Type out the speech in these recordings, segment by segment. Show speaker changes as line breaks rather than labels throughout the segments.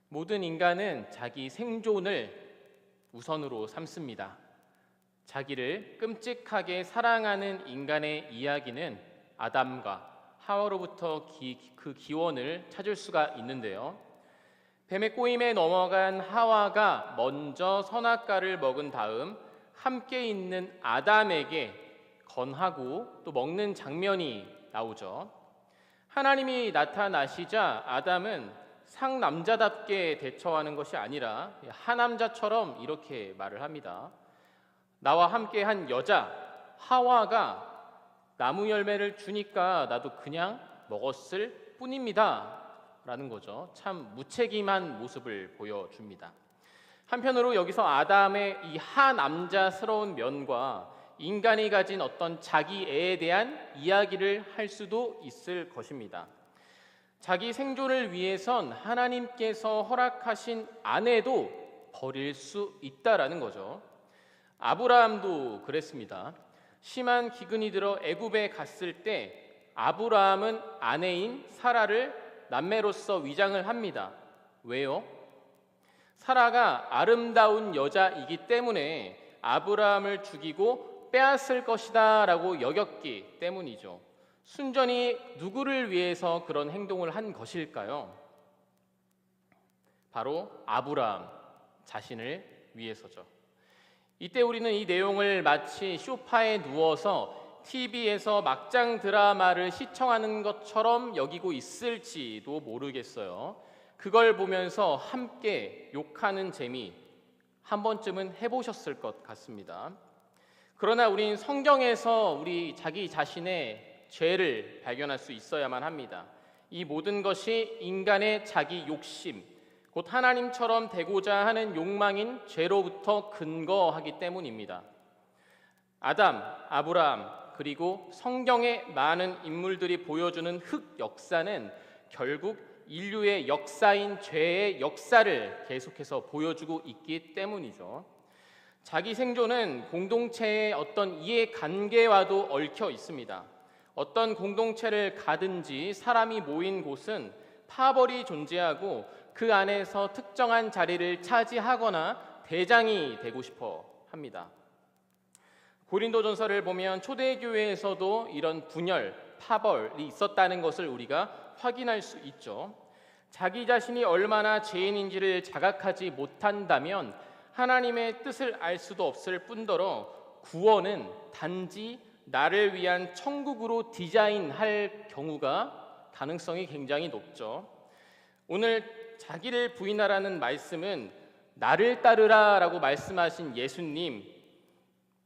모든 인간은 자기 생존을 우선으로 삼습니다. 자기를 끔찍하게 사랑하는 인간의 이야기는 아담과 하와로부터 그 기원을 찾을 수가 있는데요. 뱀의 꼬임에 넘어간 하와가 먼저 선악과를 먹은 다음 함께 있는 아담에게 건하고 또 먹는 장면이 나오죠. 하나님이 나타나시자 아담은 상남자답게 대처하는 것이 아니라 하남자처럼 이렇게 말을 합니다. 나와 함께한 여자 하와가 나무 열매를 주니까 나도 그냥 먹었을 뿐입니다 라는 거죠. 참 무책임한 모습을 보여줍니다. 한편으로 여기서 아담의 이 하남자스러운 면과 인간이 가진 어떤 자기애에 대한 이야기를 할 수도 있을 것입니다. 자기 생존을 위해선 하나님께서 허락하신 아내도 버릴 수 있다라는 거죠. 아브라함도 그랬습니다. 심한 기근이 들어 애굽에 갔을 때 아브라함은 아내인 사라를 남매로서 위장을 합니다. 왜요? 사라가 아름다운 여자이기 때문에 아브라함을 죽이고 빼앗을 것이다 라고 여겼기 때문이죠. 순전히 누구를 위해서 그런 행동을 한 것일까요? 바로 아브라함 자신을 위해서죠. 이때 우리는 이 내용을 마치 소파에 누워서 TV에서 막장 드라마를 시청하는 것처럼 여기고 있을지도 모르겠어요. 그걸 보면서 함께 욕하는 재미 한 번쯤은 해보셨을 것 같습니다. 그러나 우린 성경에서 우리 자기 자신의 죄를 발견할 수 있어야만 합니다. 이 모든 것이 인간의 자기 욕심, 곧 하나님처럼 되고자 하는 욕망인 죄로부터 근거하기 때문입니다. 아담, 아브라함, 그리고 성경의 많은 인물들이 보여주는 흑 역사는 결국 인류의 역사인 죄의 역사를 계속해서 보여주고 있기 때문이죠. 자기 생존은 공동체의 어떤 이해관계와도 얽혀 있습니다. 어떤 공동체를 가든지 사람이 모인 곳은 파벌이 존재하고 그 안에서 특정한 자리를 차지하거나 대장이 되고 싶어 합니다. 고린도전서를 보면 초대교회에서도 이런 분열, 파벌이 있었다는 것을 우리가 확인할 수 있죠. 자기 자신이 얼마나 죄인인지를 자각하지 못한다면 하나님의 뜻을 알 수도 없을 뿐더러 구원은 단지 나를 위한 천국으로 디자인할 경우가 가능성이 굉장히 높죠. 오늘 자기를 부인하라는 말씀은 나를 따르라 라고 말씀하신 예수님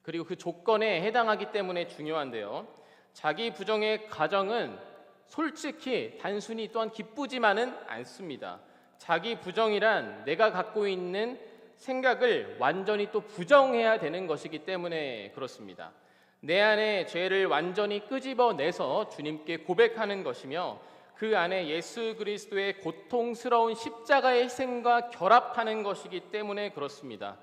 그리고 그 조건에 해당하기 때문에 중요한데요. 자기 부정의 가정은 솔직히 단순히 또한 기쁘지만은 않습니다. 자기 부정이란 내가 갖고 있는 생각을 완전히 또 부정해야 되는 것이기 때문에 그렇습니다. 내 안에 죄를 완전히 끄집어내서 주님께 고백하는 것이며 그 안에 예수 그리스도의 고통스러운 십자가의 희생과 결합하는 것이기 때문에 그렇습니다.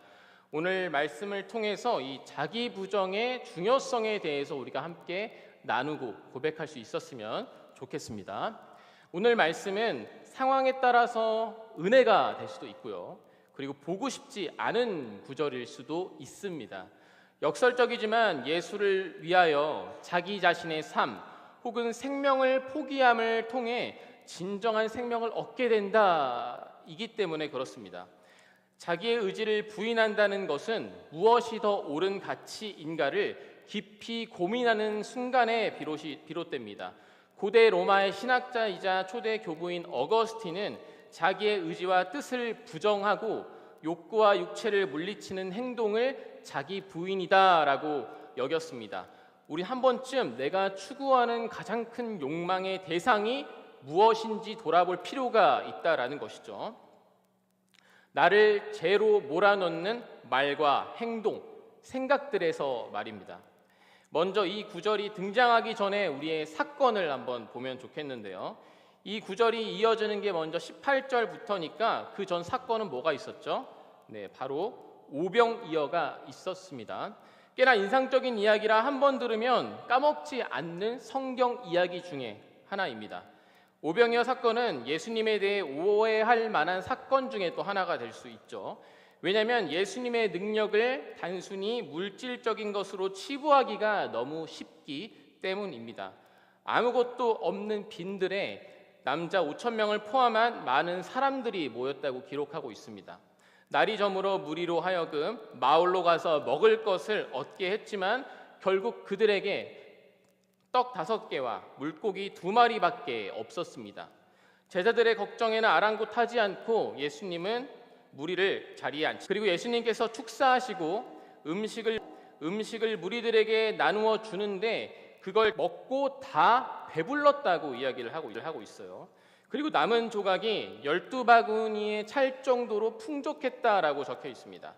오늘 말씀을 통해서 이 자기 부정의 중요성에 대해서 우리가 함께 나누고 고백할 수 있었으면 좋겠습니다. 오늘 말씀은 상황에 따라서 은혜가 될 수도 있고요. 그리고 보고 싶지 않은 구절일 수도 있습니다. 역설적이지만 예수를 위하여 자기 자신의 삶 혹은 생명을 포기함을 통해 진정한 생명을 얻게 된다이기 때문에 그렇습니다. 자기의 의지를 부인한다는 것은 무엇이 더 옳은 가치인가를 깊이 고민하는 순간에 비롯됩니다. 고대 로마의 신학자이자 초대 교부인 어거스틴은 자기의 의지와 뜻을 부정하고 욕구와 육체를 물리치는 행동을 자기 부인이다라고 여겼습니다. 우리 한 번쯤 내가 추구하는 가장 큰 욕망의 대상이 무엇인지 돌아볼 필요가 있다라는 것이죠. 나를 죄로 몰아넣는 말과 행동, 생각들에서 말입니다. 먼저 이 구절이 등장하기 전에 우리의 사건을 한번 보면 좋겠는데요. 이 구절이 이어지는 게 먼저 18절부터니까 그 전 사건은 뭐가 있었죠? 네, 바로 오병이어가 있었습니다. 꽤나 인상적인 이야기라 한 번 들으면 까먹지 않는 성경 이야기 중에 하나입니다. 오병이어 사건은 예수님에 대해 오해할 만한 사건 중에 또 하나가 될 수 있죠. 왜냐하면 예수님의 능력을 단순히 물질적인 것으로 치부하기가 너무 쉽기 때문입니다. 아무것도 없는 빈들에 남자 5천 명을 포함한 많은 사람들이 모였다고 기록하고 있습니다. 날이 저물어 무리로 하여금 마을로 가서 먹을 것을 얻게 했지만 결국 그들에게 떡 5개와 물고기 2마리밖에 없었습니다. 제자들의 걱정에는 아랑곳하지 않고 예수님은 무리를 자리에 앉히고, 그리고 예수님께서 축사하시고 음식을 무리들에게 나누어 주는데 그걸 먹고 다 배불렀다고 이야기를 하고 있어요. 그리고 남은 조각이 12바구니에 찰 정도로 풍족했다라고 적혀 있습니다.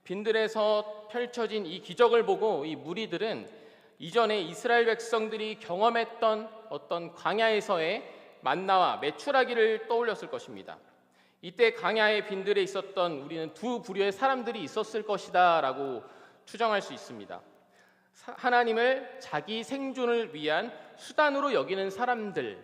빈들에서 펼쳐진 이 기적을 보고 이 무리들은 이전에 이스라엘 백성들이 경험했던 어떤 광야에서의 만나와 메추라기를 떠올렸을 것입니다. 이때 광야의 빈들에 있었던 우리는 두 부류의 사람들이 있었을 것이다 라고 추정할 수 있습니다. 하나님을 자기 생존을 위한 수단으로 여기는 사람들,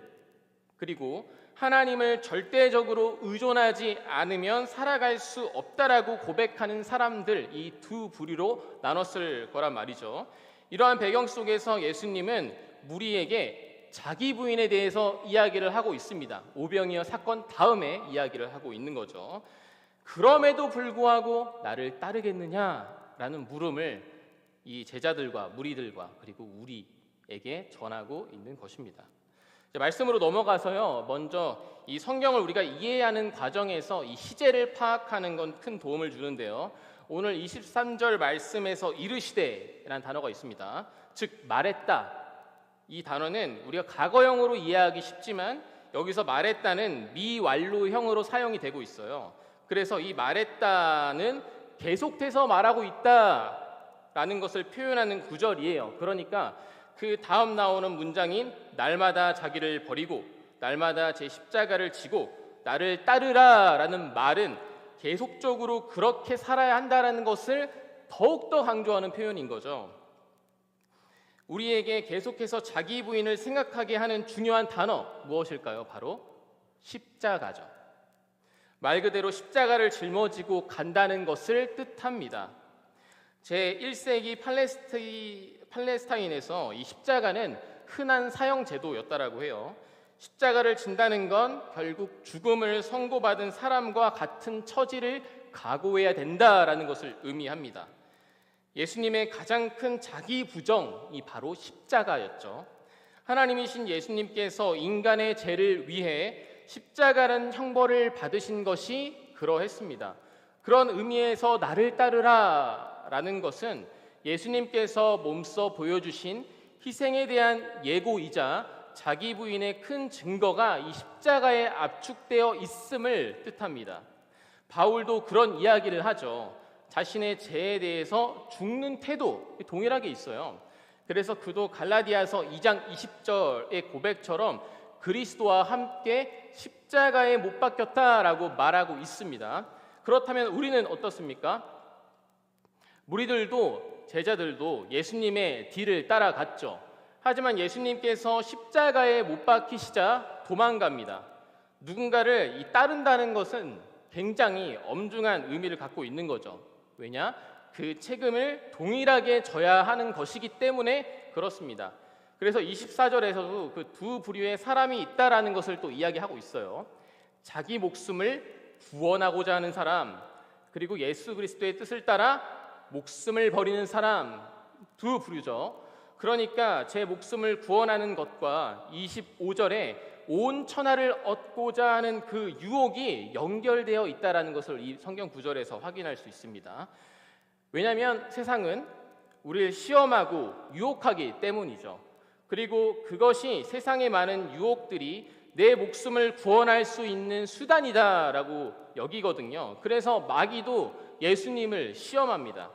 그리고 하나님을 절대적으로 의존하지 않으면 살아갈 수 없다라고 고백하는 사람들, 이 두 부류로 나눴을 거란 말이죠. 이러한 배경 속에서 예수님은 무리에게 자기 부인에 대해서 이야기를 하고 있습니다. 오병이어 사건 다음에 이야기를 하고 있는 거죠. 그럼에도 불구하고 나를 따르겠느냐라는 물음을 이 제자들과 무리들과 그리고 우리에게 전하고 있는 것입니다. 말씀으로 넘어가서요, 먼저 이 성경을 우리가 이해하는 과정에서 이 시제를 파악하는 건 큰 도움을 주는데요. 오늘 23절 말씀에서 이르시되라는 단어가 있습니다. 즉 말했다. 이 단어는 우리가 과거형으로 이해하기 쉽지만 여기서 말했다는 미완료형으로 사용이 되고 있어요. 그래서 이 말했다는 계속해서 말하고 있다라는 것을 표현하는 구절이에요. 그러니까 그 다음 나오는 문장인 날마다 자기를 버리고 날마다 제 십자가를 지고 나를 따르라라는 말은 계속적으로 그렇게 살아야 한다라는 것을 더욱더 강조하는 표현인 거죠. 우리에게 계속해서 자기 부인을 생각하게 하는 중요한 단어 무엇일까요? 바로 십자가죠. 말 그대로 십자가를 짊어지고 간다는 것을 뜻합니다. 제1세기 팔레스타인에서 이 십자가는 흔한 사형 제도였다라고 해요. 십자가를 진다는 건 결국 죽음을 선고받은 사람과 같은 처지를 각오해야 된다라는 것을 의미합니다. 예수님의 가장 큰 자기 부정이 바로 십자가였죠. 하나님이신 예수님께서 인간의 죄를 위해 십자가라는 형벌을 받으신 것이 그러했습니다. 그런 의미에서 나를 따르라라는 것은 예수님께서 몸소 보여주신 희생에 대한 예고이자 자기 부인의 큰 증거가 이 십자가에 압축되어 있음을 뜻합니다. 바울도 그런 이야기를 하죠. 자신의 죄에 대해서 죽는 태도 동일하게 있어요. 그래서 그도 갈라디아서 2장 20절의 고백처럼 그리스도와 함께 십자가에 못 박혔다라고 말하고 있습니다. 그렇다면 우리는 어떻습니까? 무리들도 제자들도 예수님의 뒤를 따라갔죠. 하지만 예수님께서 십자가에 못 박히시자 도망갑니다. 누군가를 따른다는 것은 굉장히 엄중한 의미를 갖고 있는 거죠. 왜냐? 그 책임을 동일하게 져야 하는 것이기 때문에 그렇습니다. 그래서 24절에서도 그 두 부류의 사람이 있다라는 것을 또 이야기하고 있어요. 자기 목숨을 구원하고자 하는 사람, 그리고 예수 그리스도의 뜻을 따라 목숨을 버리는 사람, 두 부류죠. 그러니까 제 목숨을 구원하는 것과 25절에 온 천하를 얻고자 하는 그 유혹이 연결되어 있다라는 것을 이 성경 구절에서 확인할 수 있습니다. 왜냐하면 세상은 우리를 시험하고 유혹하기 때문이죠. 그리고 그것이 세상의 많은 유혹들이 내 목숨을 구원할 수 있는 수단이다라고 여기거든요. 그래서 마귀도 예수님을 시험합니다.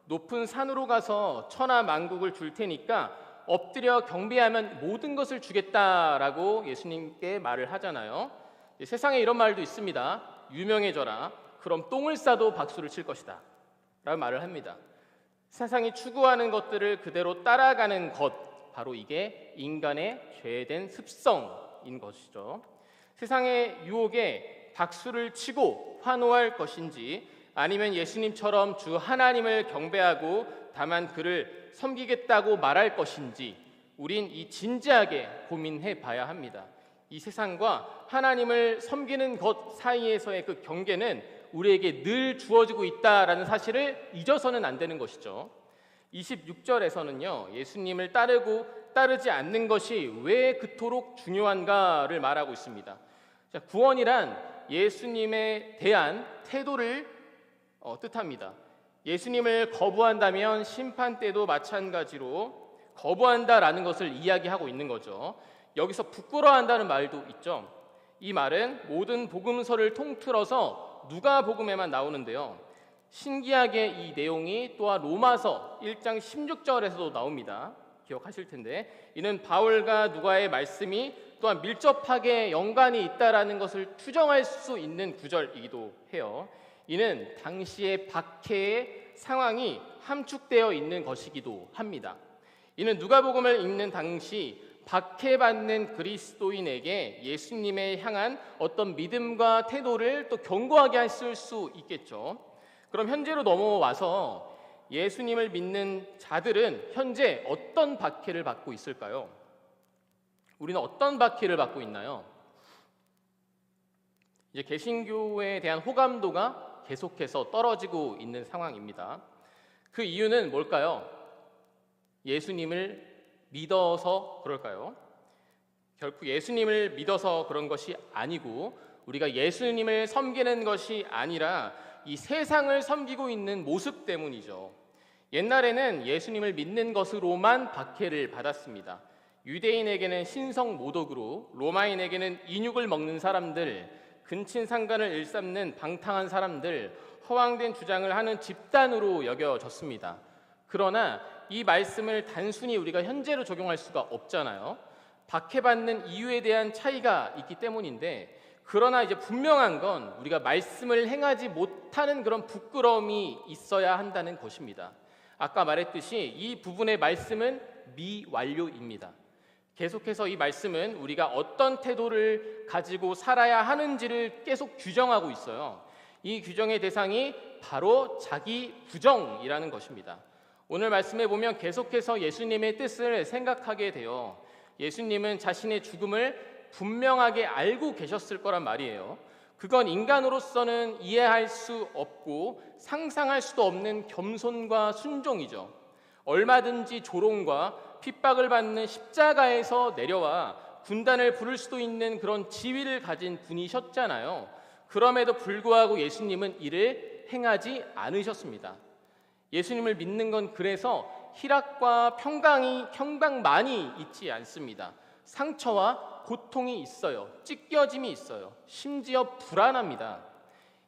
높은 산으로 가서 천하 만국을 줄 테니까 엎드려 경배하면 모든 것을 주겠다라고 예수님께 말을 하잖아요. 세상에 이런 말도 있습니다. 유명해져라. 그럼 똥을 싸도 박수를 칠 것이다 라는 말을 합니다. 세상이 추구하는 것들을 그대로 따라가는 것, 바로 이게 인간의 죄된 습성인 것이죠. 세상의 유혹에 박수를 치고 환호할 것인지, 아니면 예수님처럼 주 하나님을 경배하고 다만 그를 섬기겠다고 말할 것인지, 우린 이 진지하게 고민해 봐야 합니다. 이 세상과 하나님을 섬기는 것 사이에서의 그 경계는 우리에게 늘 주어지고 있다라는 사실을 잊어서는 안 되는 것이죠. 26절에서는요, 예수님을 따르지 않는 것이 왜 그토록 중요한가를 말하고 있습니다. 자, 구원이란 예수님에 대한 태도를 뜻합니다. 예수님을 거부한다면 심판 때도 마찬가지로 거부한다라는 것을 이야기하고 있는 거죠. 여기서 부끄러워한다는 말도 있죠. 이 말은 모든 복음서를 통틀어서 누가복음에만 나오는데요. 신기하게 이 내용이 또한 로마서 1장 16절에서도 나옵니다. 기억하실 텐데, 이는 바울과 누가의 말씀이 또한 밀접하게 연관이 있다라는 것을 추정할 수 있는 구절이기도 해요. 이는 당시의 박해의 상황이 함축되어 있는 것이기도 합니다. 이는 누가복음을 읽는 당시 박해받는 그리스도인에게 예수님에 향한 어떤 믿음과 태도를 또 견고하게 했을 수 있겠죠. 그럼 현재로 넘어와서 예수님을 믿는 자들은 현재 어떤 박해를 받고 있을까요? 우리는 어떤 박해를 받고 있나요? 이제 개신교에 대한 호감도가 계속해서 떨어지고 있는 상황입니다. 그 이유는 뭘까요? 예수님을 믿어서 그럴까요? 결코 예수님을 믿어서 그런 것이 아니고, 우리가 예수님을 섬기는 것이 아니라 이 세상을 섬기고 있는 모습 때문이죠. 옛날에는 예수님을 믿는 것으로만 박해를 받았습니다. 유대인에게는 신성 모독으로, 로마인에게는 인육을 먹는 사람들, 근친상간을 일삼는 방탕한 사람들, 허황된 주장을 하는 집단으로 여겨졌습니다. 그러나 이 말씀을 단순히 우리가 현재로 적용할 수가 없잖아요. 박해받는 이유에 대한 차이가 있기 때문인데, 그러나 이제 분명한 건 우리가 말씀을 행하지 못하는 그런 부끄러움이 있어야 한다는 것입니다. 아까 말했듯이 이 부분의 말씀은 미완료입니다. 계속해서 이 말씀은 우리가 어떤 태도를 가지고 살아야 하는지를 계속 규정하고 있어요. 이 규정의 대상이 바로 자기 부정이라는 것입니다. 오늘 말씀에 보면 계속해서 예수님의 뜻을 생각하게 돼요. 예수님은 자신의 죽음을 분명하게 알고 계셨을 거란 말이에요. 그건 인간으로서는 이해할 수 없고 상상할 수도 없는 겸손과 순종이죠. 얼마든지 조롱과 핍박을 받는 십자가에서 내려와 군단을 부를 수도 있는 그런 지위를 가진 분이셨잖아요. 그럼에도 불구하고 예수님은 이를 행하지 않으셨습니다. 예수님을 믿는 건 그래서 희락과 평강만이 있지 않습니다. 상처와 고통이 있어요. 찢겨짐이 있어요. 심지어 불안합니다.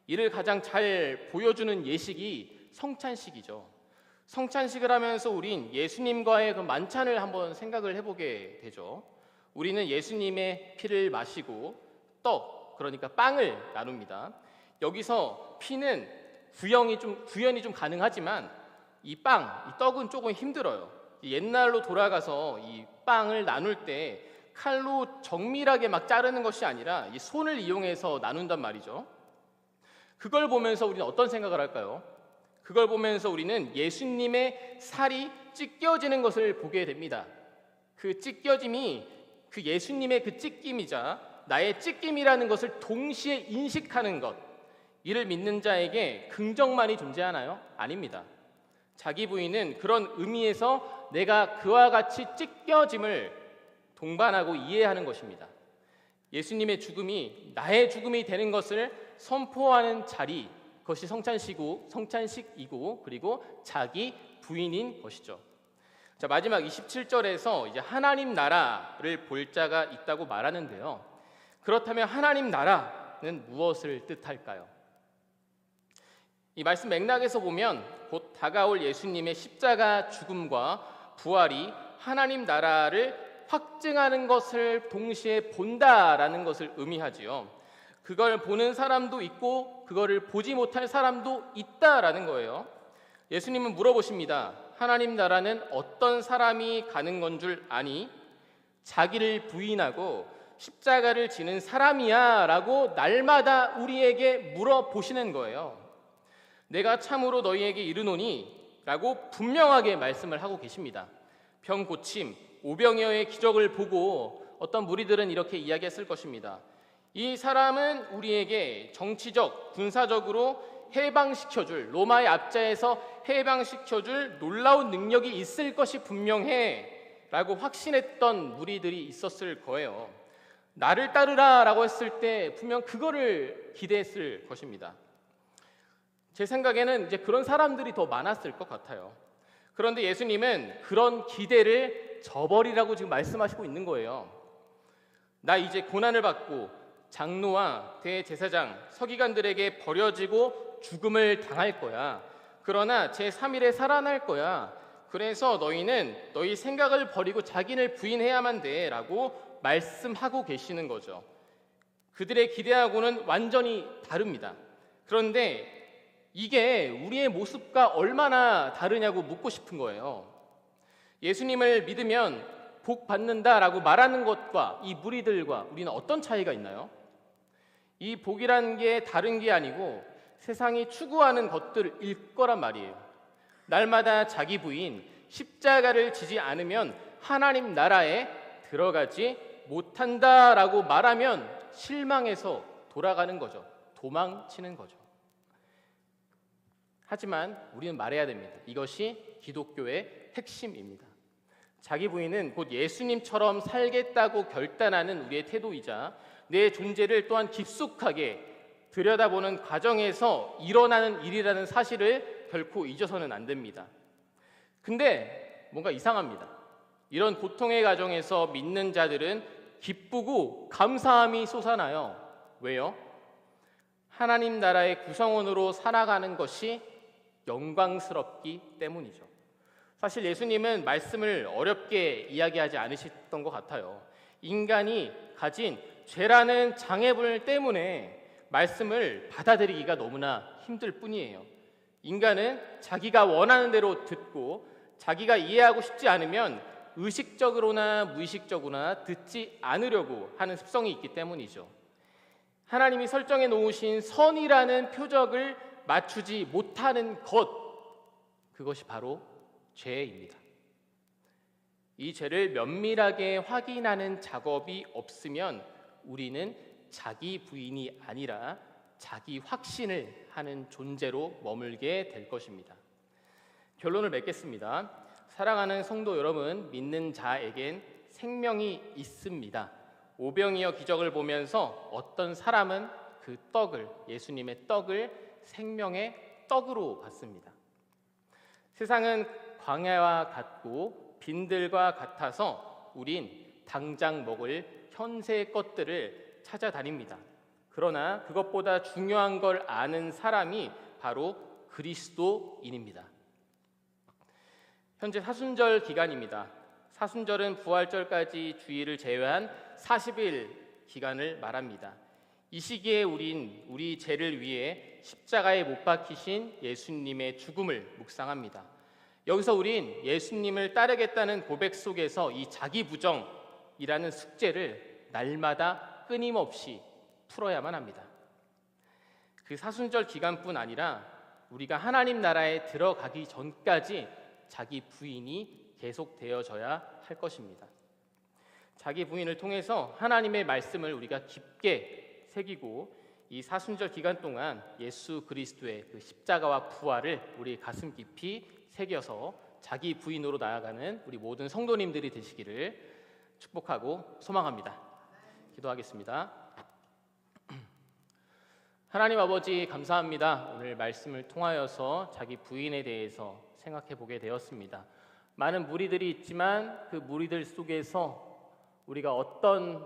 이를 가장 잘 보여주는 예식이 성찬식이죠. 성찬식을 하면서 우린 예수님과의 그 만찬을 한번 생각을 해보게 되죠. 우리는 예수님의 피를 마시고 그러니까 빵을 나눕니다. 여기서 피는 구현이 좀 가능하지만 이 떡은 조금 힘들어요. 옛날로 돌아가서 이 빵을 나눌 때 칼로 정밀하게 막 자르는 것이 아니라 이 손을 이용해서 나눈단 말이죠. 그걸 보면서 우리는 어떤 생각을 할까요? 그걸 보면서 우리는 예수님의 살이 찢겨지는 것을 보게 됩니다. 그 찢겨짐이 그 예수님의 그 찢김이자 나의 찢김이라는 것을 동시에 인식하는 것, 이를 믿는 자에게 긍정만이 존재하나요? 아닙니다. 자기 부인은 그런 의미에서 내가 그와 같이 찢겨짐을 동반하고 이해하는 것입니다. 예수님의 죽음이 나의 죽음이 되는 것을 선포하는 자리, 그것이 성찬식이고 그리고 자기 부인인 것이죠. 자, 마지막 27절에서 이제 하나님 나라를 볼 자가 있다고 말하는데요. 그렇다면 하나님 나라는 무엇을 뜻할까요? 이 말씀 맥락에서 보면 곧 다가올 예수님의 십자가 죽음과 부활이 하나님 나라를 확증하는 것을 동시에 본다라는 것을 의미하지요. 그걸 보는 사람도 있고 그거를 보지 못할 사람도 있다라는 거예요. 예수님은 물어보십니다. 하나님 나라는 어떤 사람이 가는 건 줄 아니? 자기를 부인하고 십자가를 지는 사람이야 라고 날마다 우리에게 물어보시는 거예요. 내가 참으로 너희에게 이르노니 라고 분명하게 말씀을 하고 계십니다. 병 고침, 오병이어의 기적을 보고 어떤 무리들은 이렇게 이야기했을 것입니다. 이 사람은 우리에게 정치적, 군사적으로 해방시켜줄, 로마의 압제에서 해방시켜줄 놀라운 능력이 있을 것이 분명해 라고 확신했던 무리들이 있었을 거예요. 나를 따르라 라고 했을 때 분명 그거를 기대했을 것입니다. 제 생각에는 이제 그런 사람들이 더 많았을 것 같아요. 그런데 예수님은 그런 기대를 저버리라고 지금 말씀하시고 있는 거예요. 나 이제 고난을 받고 장로와 대제사장, 서기관들에게 버려지고 죽음을 당할 거야. 그러나 제3일에 살아날 거야. 그래서 너희는 너희 생각을 버리고 자기를 부인해야만 돼 라고 말씀하고 계시는 거죠. 그들의 기대하고는 완전히 다릅니다. 그런데 이게 우리의 모습과 얼마나 다르냐고 묻고 싶은 거예요. 예수님을 믿으면 복 받는다라고 말하는 것과 이 무리들과 우리는 어떤 차이가 있나요? 이 복이라는 게 다른 게 아니고 세상이 추구하는 것들일 거란 말이에요. 날마다 자기 부인, 십자가를 지지 않으면 하나님 나라에 들어가지 못한다라고 말하면 실망해서 돌아가는 거죠. 도망치는 거죠. 하지만 우리는 말해야 됩니다. 이것이 기독교의 핵심입니다. 자기 부인은 곧 예수님처럼 살겠다고 결단하는 우리의 태도이자 내 존재를 또한 깊숙하게 들여다보는 과정에서 일어나는 일이라는 사실을 결코 잊어서는 안 됩니다. 근데 뭔가 이상합니다. 이런 고통의 과정에서 믿는 자들은 기쁘고 감사함이 솟아나요. 왜요? 하나님 나라의 구성원으로 살아가는 것이 영광스럽기 때문이죠. 사실 예수님은 말씀을 어렵게 이야기하지 않으셨던 것 같아요. 인간이 가진 죄라는 장애물 때문에 말씀을 받아들이기가 너무나 힘들 뿐이에요. 인간은 자기가 원하는 대로 듣고 자기가 이해하고 싶지 않으면 의식적으로나 무의식적으로나 듣지 않으려고 하는 습성이 있기 때문이죠. 하나님이 설정해 놓으신 선이라는 표적을 맞추지 못하는 것, 그것이 바로 죄입니다. 이 죄를 면밀하게 확인하는 작업이 없으면 우리는 자기 부인이 아니라 자기 확신을 하는 존재로 머물게 될 것입니다. 결론을 맺겠습니다. 사랑하는 성도 여러분, 믿는 자에겐 생명이 있습니다. 오병이어 기적을 보면서 어떤 사람은 그 떡을, 예수님의 떡을 생명의 떡으로 봤습니다. 세상은 광야와 같고 빈들과 같아서 우린 당장 먹을 현세의 것들을 찾아다닙니다. 그러나 그것보다 중요한 걸 아는 사람이 바로 그리스도인입니다. 현재 사순절 기간입니다. 사순절은 부활절까지 주일을 제외한 40일 기간을 말합니다. 이 시기에 우린 우리 죄를 위해 십자가에 못 박히신 예수님의 죽음을 묵상합니다. 여기서 우린 예수님을 따르겠다는 고백 속에서 이 자기 부정이라는 숙제를 날마다 끊임없이 풀어야만 합니다. 그 사순절 기간뿐 아니라 우리가 하나님 나라에 들어가기 전까지 자기 부인이 계속되어져야 할 것입니다. 자기 부인을 통해서 하나님의 말씀을 우리가 깊게 새기고 이 사순절 기간 동안 예수 그리스도의 그 십자가와 부활을 우리 가슴 깊이 새겨서 자기 부인으로 나아가는 우리 모든 성도님들이 되시기를 축복하고 소망합니다. 기도하겠습니다. 하나님 아버지 감사합니다. 오늘 말씀을 통하여서 자기 부인에 대해서 생각해 보게 되었습니다. 많은 무리들이 있지만 그 무리들 속에서 우리가 어떤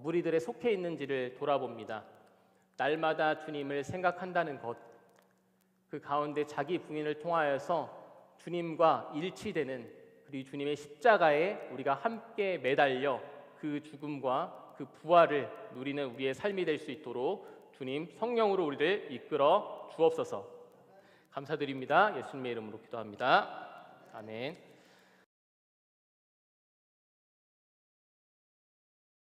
무리들에 속해 있는지를 돌아봅니다. 날마다 주님을 생각한다는 것, 그 가운데 자기 부인을 통하여서 주님과 일치되는 그리고 주님의 십자가에 우리가 함께 매달려 그 죽음과 그 부활을 누리는 우리의 삶이 될 수 있도록 주님 성령으로 우리를 이끌어 주옵소서. 감사드립니다. 예수님의 이름으로 기도합니다. 아멘.